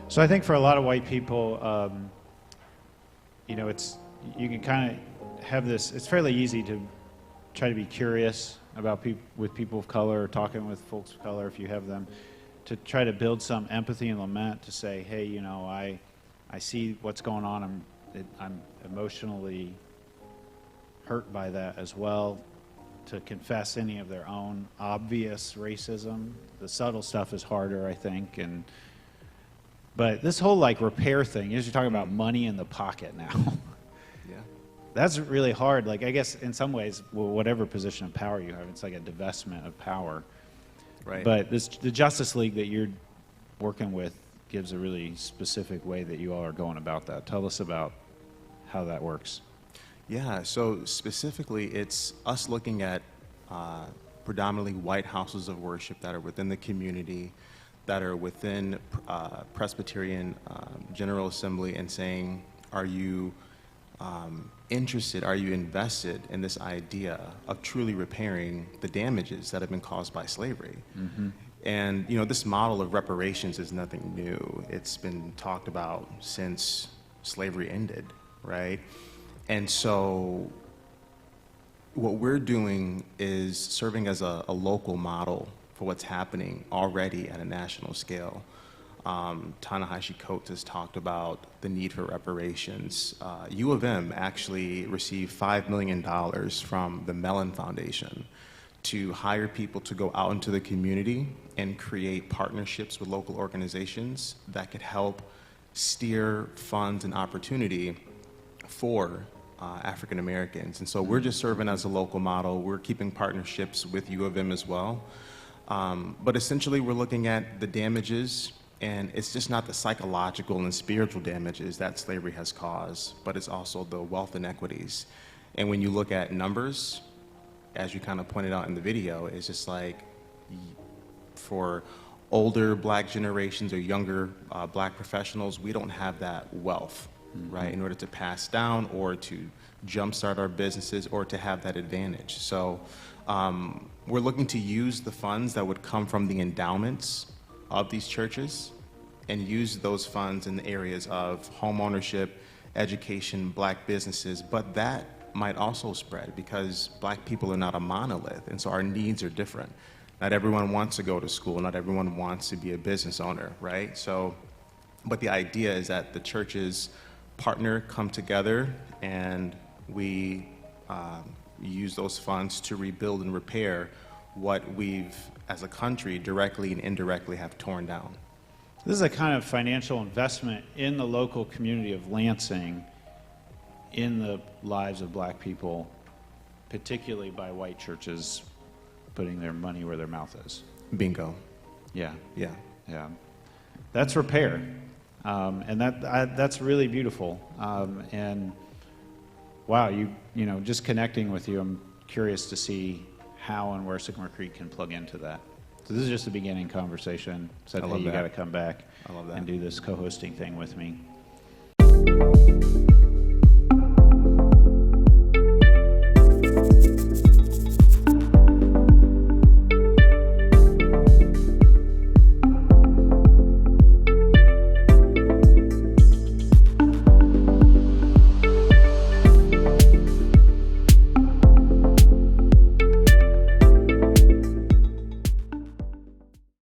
So I think for a lot of white people, you can kind of have this. It's fairly easy to try to be curious about people of color, or talking with folks of color if you have them, to try to build some empathy and lament, to say, hey, I see what's going on. I'm emotionally hurt by that as well. To confess any of their own obvious racism. The subtle stuff is harder, I think. But this whole repair thing, you're talking about money in the pocket now. Yeah. That's really hard. I guess in some ways, whatever position of power you have, it's like a divestment of power. Right. But the Justice League that you're working with gives a really specific way that you all are going about that. Tell us about how that works. Yeah, so specifically, it's us looking at predominantly white houses of worship that are within the community, that are within Presbyterian General Assembly, and saying, are you interested, are you invested in this idea of truly repairing the damages that have been caused by slavery? Mm-hmm. And, this model of reparations is nothing new. It's been talked about since slavery ended, right? And so what we're doing is serving as a local model for what's happening already at a national scale. Ta-Nehisi Coates has talked about the need for reparations. U of M actually received $5 million from the Mellon Foundation to hire people to go out into the community and create partnerships with local organizations that could help steer funds and opportunity for African Americans. And so we're just serving as a local model. We're keeping partnerships with U of M as well. But essentially we're looking at the damages, and it's just not the psychological and spiritual damages that slavery has caused, but it's also the wealth inequities. And when you look at numbers, as you kind of pointed out in the video, it's just for older black generations or younger black professionals, we don't have that wealth. Right, in order to pass down or to jumpstart our businesses or to have that advantage. So we're looking to use the funds that would come from the endowments of these churches and use those funds in the areas of home ownership, education, black businesses, but that might also spread because black people are not a monolith, and so our needs are different. Not everyone wants to go to school, not everyone wants to be a business owner, right? So, but the idea is that the churches partner, come together, and we use those funds to rebuild and repair what we've, as a country, directly and indirectly have torn down. This is a kind of financial investment in the local community of Lansing, in the lives of black people, particularly by white churches putting their money where their mouth is. Bingo. Yeah. Yeah. Yeah. That's repair. And that's really beautiful. And wow, just connecting with you, I'm curious to see how and where Sycamore Creek can plug into that. So this is just the beginning conversation. Said, hey, you got to come back I love that. and do this co-hosting thing with me.